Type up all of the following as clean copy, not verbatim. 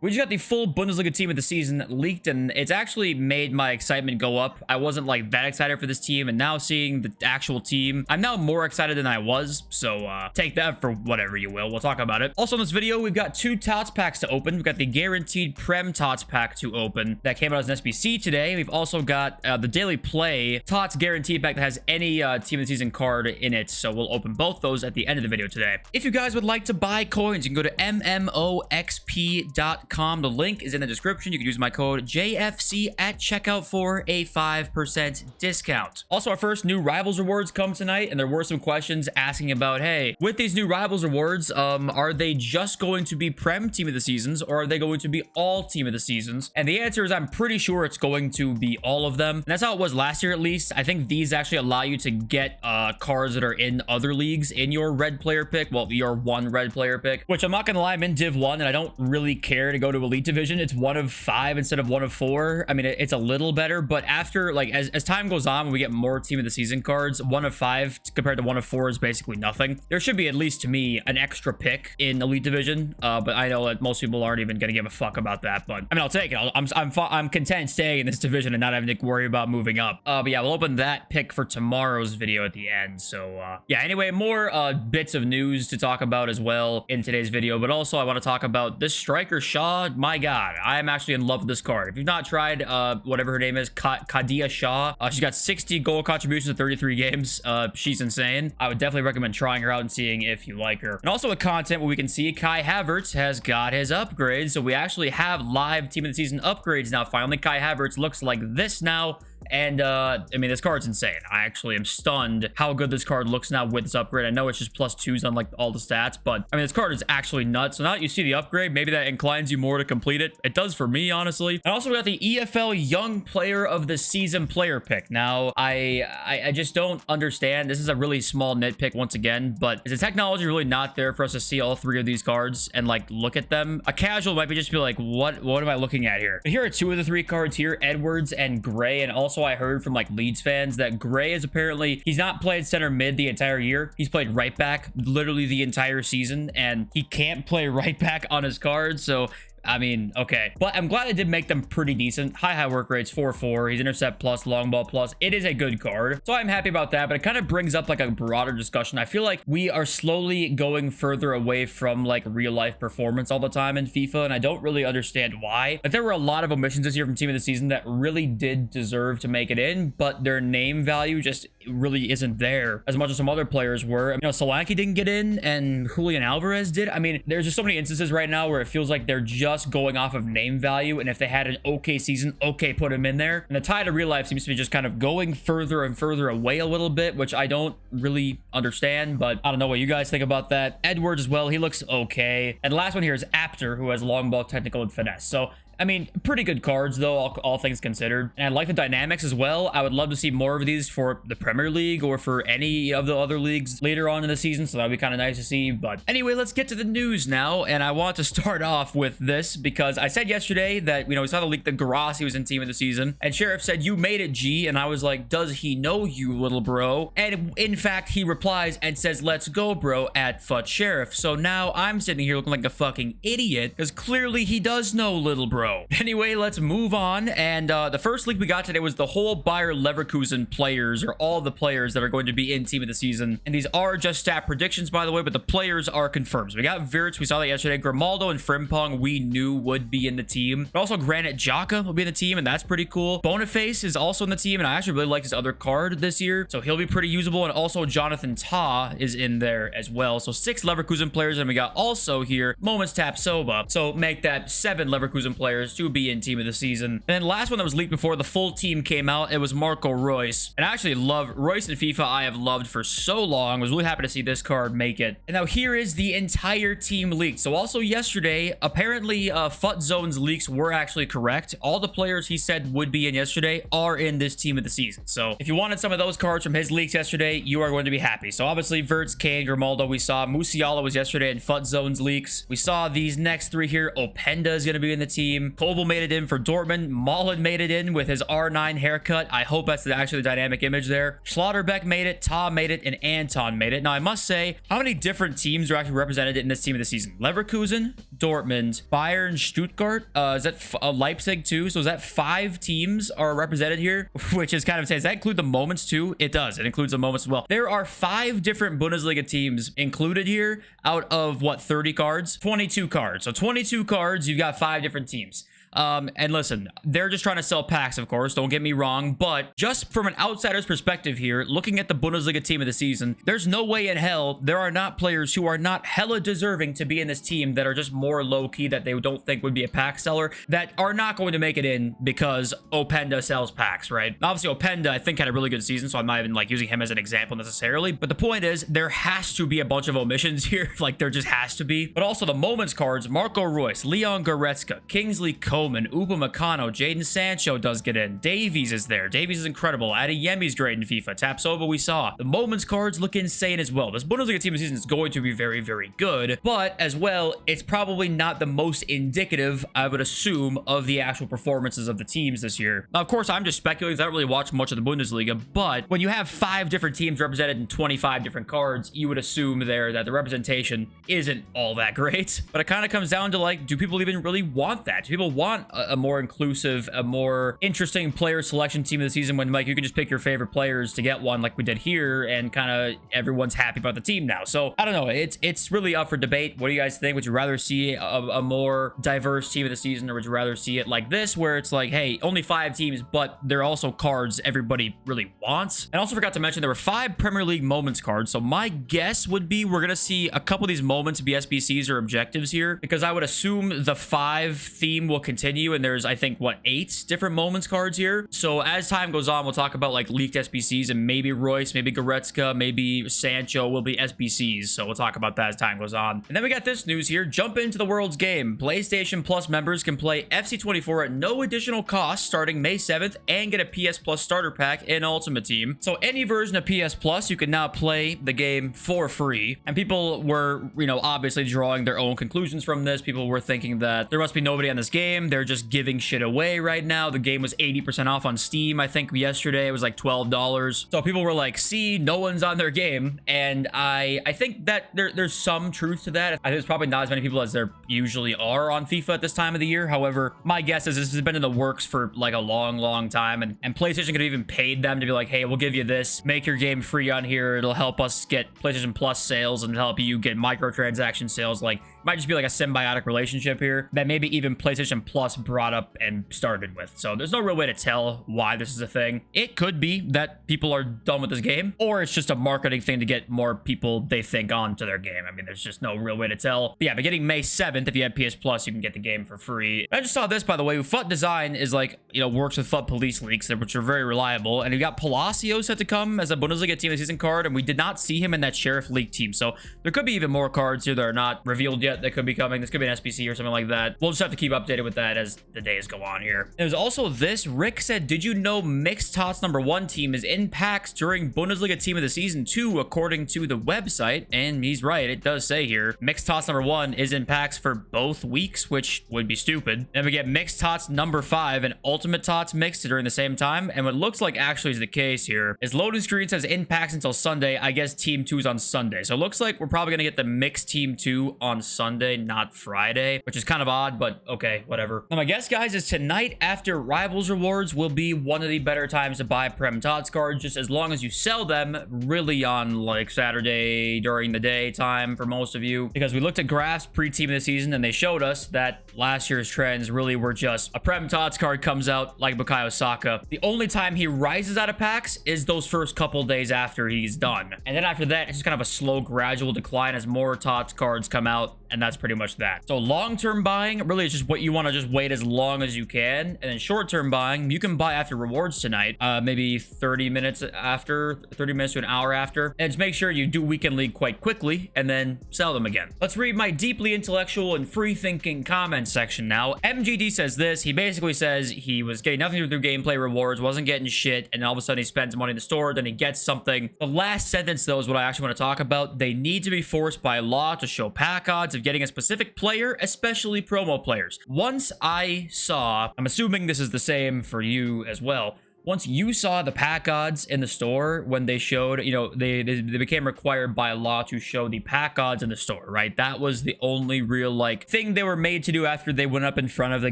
We just got the full Bundesliga team of the season leaked, and it's actually made my excitement go up. I wasn't like that excited for this team, and now seeing the actual team, I'm now more excited than I was. So take that for whatever you will. We'll talk about it. Also in this video, we've got 2 TOTS packs to open. We've got the guaranteed Prem TOTS pack to open that came out as an SBC today. We've also got the daily play TOTS guaranteed pack that has any team of the season card in it. So we'll open both those at the end of the video today. If you guys would like to buy coins, you can go to mmoxp.com. The link is in the description. You can use my code JFC at checkout for a 5% discount. Also, our first new Rivals rewards come tonight, and there were some questions asking about, hey, with these new Rivals rewards, are they just going to be Prem team of the seasons, or are they going to be all team of the seasons? And the answer is I'm pretty sure it's going to be all of them. And that's how it was last year, at least. I think these actually allow you to get cards that are in other leagues in your red player pick. Well, your one red player pick, which I'm not gonna lie, I'm in Div 1 and I don't really care to go to Elite Division. It's 1 of 5 instead of 1 of 4. I mean, it's a little better, but after, like, as time goes on, when we get more team of the season cards, 1 of 5 compared to 1 of 4 is basically nothing. There should be, at least to me, an extra pick in Elite Division, but I know that most people aren't even gonna give a fuck about that. But I mean, I'll take it. I'm content staying in this division and not having to worry about moving up. But yeah, we'll open that pick for tomorrow's video at the end. So yeah, anyway, more bits of news to talk about as well in today's video, but also I want to talk about this striker Shaw. My god, I am actually in love with this card. If you've not tried whatever her name is, Kadia Shaw, she's got 60 goal contributions in 33 games. She's insane. I would definitely recommend trying her out and seeing if you like her. And also with content where we can see Kai Havertz has got his upgrades, so we actually have live team of the season upgrades now. Finally, Kai Havertz looks like this now. And I mean, this card's insane. I actually am stunned how good this card looks now with this upgrade. I know it's just +2s on like all the stats, but I mean, this card is actually nuts. So now that you see the upgrade, maybe that inclines you more to complete it. It does for me, honestly. And also we got the EFL Young Player of the Season player pick. Now, I just don't understand. This is a really small nitpick once again, but is the technology really not there for us to see all 3 of these cards and like look at them? A casual might be just be like, what am I looking at here? But here are 2 of the 3 cards here, Edwards and Gray. And also I heard from like Leeds fans that Gray is apparently, he's not played center mid the entire year. He's played right back literally the entire season, and he can't play right back on his card. So I mean, okay. But I'm glad I did make them pretty decent. High work rates, 4-4. He's intercept plus, long ball plus. It is a good card. So I'm happy about that, but it kind of brings up like a broader discussion. I feel like we are slowly going further away from like real life performance all the time in FIFA, and I don't really understand why. But there were a lot of omissions this year from team of the season that really did deserve to make it in, but their name value just really isn't there as much as some other players were. You know, Solanke didn't get in and Julian Alvarez did. I mean, there's just so many instances right now where it feels like they're just going off of name value, and if they had an okay season, okay, put him in there. And the tide of real life seems to be just kind of going further and further away a little bit, which I don't really understand, but I don't know what you guys think about that. Edwards as well, he looks okay. And the last one here is Apter, who has long ball, technical, and finesse. So I mean, pretty good cards, though, all things considered. And I like the dynamics as well. I would love to see more of these for the Premier League or for any of the other leagues later on in the season, so that would be kind of nice to see. But anyway, let's get to the news now. And I want to start off with this because I said yesterday that, you know, we saw the leak that Garassi was in team of the season. And Sheriff said, "You made it, G." And I was like, does he know you, little bro? And in fact, he replies and says, "Let's go, bro," at FUT Sheriff. So now I'm sitting here looking like a fucking idiot because clearly he does know little bro. Anyway, let's move on. And the first leak we got today was the whole Bayer Leverkusen players, or all the players that are going to be in team of the season. And these are just stat predictions, by the way, but the players are confirmed. So we got Wirtz, we saw that yesterday. Grimaldo and Frimpong we knew would be in the team. But also Granit Xhaka will be in the team, and that's pretty cool. Boniface is also in the team, and I actually really like his other card this year, so he'll be pretty usable. And also Jonathan Tah is in there as well. So 6 Leverkusen players, and we got also here Moments Tap Soba. So make that 7 Leverkusen players to be in team of the season. And then last one that was leaked before the full team came out, it was Marco Reus. And I actually love Reus in FIFA. I have loved for so long. I was really happy to see this card make it. And now here is the entire team leaked. So also yesterday, apparently FUT Zone's leaks were actually correct. All the players he said would be in yesterday are in this team of the season. So if you wanted some of those cards from his leaks yesterday, you are going to be happy. So obviously Wirtz, Kane, Grimaldo, we saw Musiala was yesterday in FUT Zone's leaks. We saw these next 3 here. Openda is going to be in the team. team. Kobel made it in for Dortmund. Mullen made it in with his R9 haircut. I hope that's actually the dynamic image there. Schlotterbeck made it. Tom made it. And Anton made it. Now, I must say, how many different teams are actually represented in this team of the season? Leverkusen, Dortmund, Bayern, Stuttgart. Is that Leipzig too? So is that 5 teams are represented here? Which is kind of insane. Does that include the Moments too? It does. It includes the Moments as well. There are 5 different Bundesliga teams included here out of what, 30 cards? 22 cards. So 22 cards, you've got 5 different teams. And listen, they're just trying to sell packs, of course, don't get me wrong, but just from an outsider's perspective here, looking at the Bundesliga team of the season, there's no way in hell there are not players who are not hella deserving to be in this team that are just more low-key that they don't think would be a pack seller, that are not going to make it in because Openda sells packs, right? Obviously, Openda, I think, had a really good season, so I'm not even like using him as an example necessarily, but the point is, there has to be a bunch of omissions here, like there just has to be. But also the Moments cards, Marco Reus, Leon Goretzka, Kingsley Coman, Upamecano, Jadon Sancho does get in. Davies is there. Davies is incredible. Adeyemi's great in FIFA. Tapsoba we saw. The Moments cards look insane as well. This Bundesliga team of the season is going to be very, very good, but as well, it's probably not the most indicative, I would assume, of the actual performances of the teams this year. Now, of course, I'm just speculating because I don't really watch much of the Bundesliga, but when you have 5 different teams represented in 25 different cards, you would assume there that the representation isn't all that great. But it kind of comes down to, like, do people even really want that? Do people want a more inclusive, a more interesting player selection team of the season when, like, you can just pick your favorite players to get one like we did here and kind of everyone's happy about the team now? So I don't know, it's really up for debate. What do you guys think? Would you rather see a more diverse team of the season, or would you rather see it like this where it's like, hey, only 5 teams, but they're also cards everybody really wants? And also forgot to mention there were 5 Premier League Moments cards, so my guess would be we're gonna see a couple of these moments be SBCs or objectives here, because I would assume the 5 theme will continue, and there's, I think, what, 8 different Moments cards here. So as time goes on, we'll talk about like leaked SBCs, and maybe Royce, maybe Goretzka, maybe Sancho will be SBCs. So we'll talk about that as time goes on. And then we got this news here. Jump into the world's game. PlayStation Plus members can play FC24 at no additional cost starting May 7th and get a PS Plus starter pack in Ultimate Team. So any version of PS Plus, you can now play the game for free. And people were, you know, obviously drawing their own conclusions from this. People were thinking that there must be nobody on this game. They're just giving shit away right now. The game was 80% off on Steam. I think yesterday it was like $12. So people were like, see, no one's on their game. And I think that there's some truth to that. I think there's probably not as many people as there usually are on FIFA at this time of the year. However, my guess is this has been in the works for like a long time. And PlayStation could have even paid them to be like, hey, we'll give you this. Make your game free on here. It'll help us get PlayStation Plus sales and help you get microtransaction sales. Like, it might just be like a symbiotic relationship here that maybe even PlayStation Plus brought up and started with. So there's no real way to tell why this is a thing. It could be that people are done with this game, or it's just a marketing thing to get more people they think onto their game. I mean, there's just no real way to tell. But yeah, beginning May 7th, if you have PS Plus, you can get the game for free. I just saw this, by the way. FUT Design is like, you know, works with FUT Police leaks, which are very reliable. And we got Palacio set to come as a Bundesliga team of the season card, and we did not see him in that Sheriff League team. So there could be even more cards here that are not revealed yet that could be coming. This could be an SBC or something like that. We'll just have to keep updated with that as the days go on here. There's also this. Rick said, did you know Mixed Tots #1 team is in packs during Bundesliga team of the season 2, according to the website? And he's right. It does say here, Mixed Tots #1 is in packs for both weeks, which would be stupid. And we get Mixed Tots #5 and Ultimate Tots mixed during the same time. And what looks like actually is the case here is loading screen says in packs until Sunday. I guess team 2 is on Sunday. So it looks like we're probably going to get the mixed team 2 on Sunday, not Friday, which is kind of odd, but okay, whatever. Now, my guess, guys, is tonight after Rivals Rewards will be one of the better times to buy Prem Tots cards, just as long as you sell them really on like Saturday during the day time for most of you, because we looked at graphs pre-team of the season and they showed us that last year's trends really were just a Prem Tots card comes out like Bukayo Saka. The only time he rises out of packs is those first couple days after he's done. And then after that, it's just kind of a slow, gradual decline as more Tots cards come out. And that's pretty much that. So long-term buying really is just what you want to just wait as long as you can. And then short-term buying, you can buy after rewards tonight, maybe 30 minutes after, 30 minutes to an hour after. And just make sure you do weekend league quite quickly and then sell them again. Let's read my deeply intellectual and free-thinking comment section now. MGD says this. He basically says he was getting nothing to do through gameplay rewards, wasn't getting shit, and all of a sudden he spends money in the store, then he gets something. The last sentence, though, is what I actually want to talk about. They need to be forced by law to show pack odds of getting a specific player, especially promo players. Once I saw, I'm assuming this is the same for you as well, once you saw the pack odds in the store when they showed, you know, they became required by law to show the pack odds in the store, right? That was the only real, like, thing they were made to do after they went up in front of the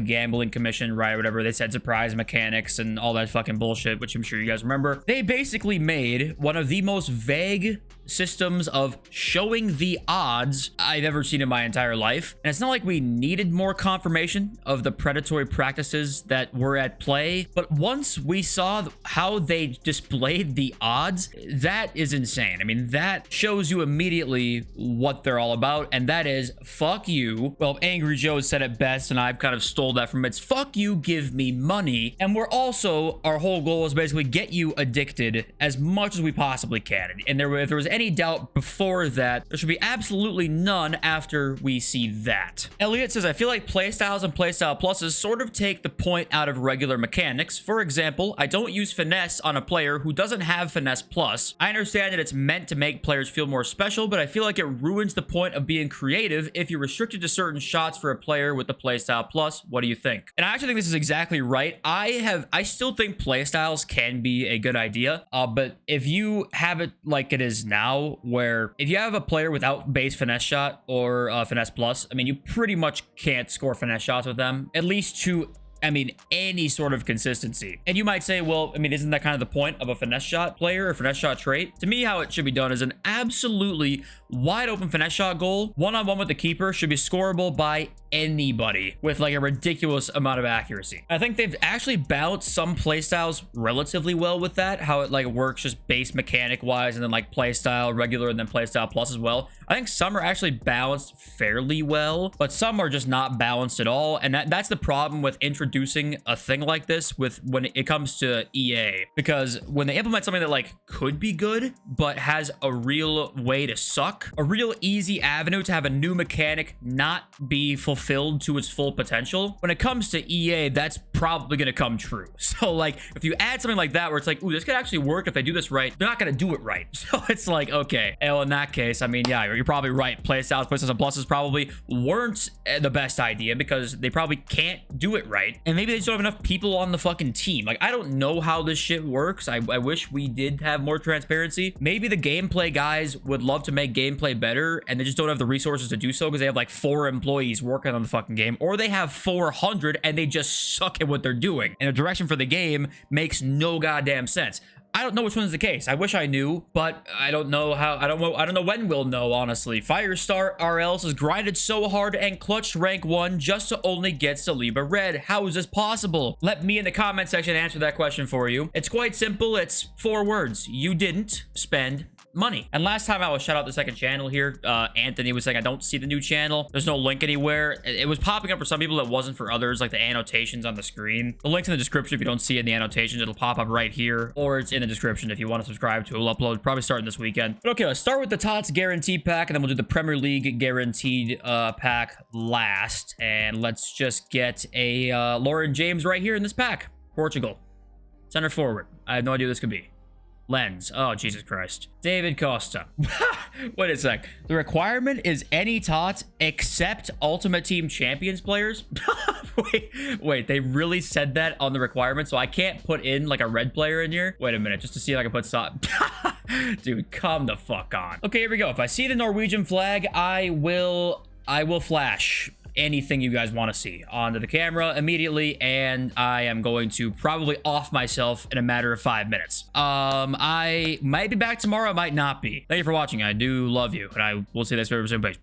gambling commission, right? Whatever, they said surprise mechanics and all that fucking bullshit, which I'm sure you guys remember. They basically made one of the most vague systems of showing the odds I've ever seen in my entire life. And it's not like we needed more confirmation of the predatory practices that were at play, but once we saw how they displayed the odds, that is insane. I mean, that shows you immediately what they're all about, and that is fuck you. Well, Angry Joe said it best, and I've kind of stole that from it. It's fuck you, give me money. And we're also, our whole goal is basically get you addicted as much as we possibly can. And if there was any doubt before that, there should be absolutely none after we see that. Elliot says, I feel like playstyles and playstyle pluses sort of take the point out of regular mechanics. For example, I don't use finesse on a player who doesn't have finesse plus. I understand that it's meant to make players feel more special, but I feel like it ruins the point of being creative if you're restricted to certain shots for a player with the playstyle plus. What do you think? And I actually think this is exactly right. I still think playstyles can be a good idea, but if you have it like it is now, where if you have a player without base finesse shot or finesse plus, I mean, you pretty much can't score finesse shots with them, at least to, I mean, any sort of consistency. And you might say, well, I mean, isn't that kind of the point of a finesse shot player or finesse shot trait? To me, how it should be done is an absolutely wide open finesse shot goal. One-on-one with the keeper should be scoreable by anybody with like a ridiculous amount of accuracy. I think they've actually balanced some playstyles relatively well with that, how it like works just base mechanic wise, and then like playstyle regular and then playstyle plus as well. I think some are actually balanced fairly well, but some are just not balanced at all. And that's the problem with introducing a thing like this with when it comes to EA, because when they implement something that like could be good but has a real way to suck, a real easy avenue to have a new mechanic not be fulfilled to its full potential, when it comes to EA, that's probably going to come true. So like if you add something like that where it's like, ooh, this could actually work if I do this right, they're not going to do it right. So it's like, okay, well, in that case, I mean, yeah, you're probably right. Playstyles and pluses probably weren't the best idea because they probably can't do it right, and maybe they just don't have enough people on the fucking team. Like, I don't know how this shit works. I wish we did have more transparency. Maybe the gameplay guys would love to make gameplay better and they just don't have the resources to do so because they have like 4 employees working on the fucking game, or they have 400 and they just suck at what they're doing, and the direction for the game makes no goddamn sense. I don't know which one is the case. I wish I knew, but I don't know how. I don't know when we'll know, honestly. Firestar RLs has grinded so hard and clutched rank 1 just to only get Saliba red. How is this possible? Let me in the comment section answer that question for you. It's quite simple. It's 4 words. You didn't spend money. And last time I was shout out the second channel here, Anthony was saying I don't see the new channel. There's no link anywhere. It was popping up for some people, that wasn't for others, like the annotations on the screen. The link's in the description. If you don't see it in the annotations, it'll pop up right here, or it's in the description if you want to subscribe to it. We'll upload probably starting this weekend. But okay, let's start with the TOTS guaranteed pack, and then we'll do the Premier League guaranteed pack last. And let's just get a Lauren James right here in this pack. Portugal, center forward. I have no idea who this could be. Lens. Oh, Jesus Christ. David Costa. Wait a sec. The requirement is any TOTS except Ultimate Team Champions players? Wait, they really said that on the requirement? So I can't put in like a red player in here? Wait a minute, just to see if I can put Dude, come the fuck on. Okay, here we go. If I see the Norwegian flag, I will flash anything you guys want to see onto the camera immediately, and I am going to probably off myself in a matter of 5 minutes. I might be back tomorrow, I might not be. Thank you for watching. I do love you, and I will see you guys very soon. Bye.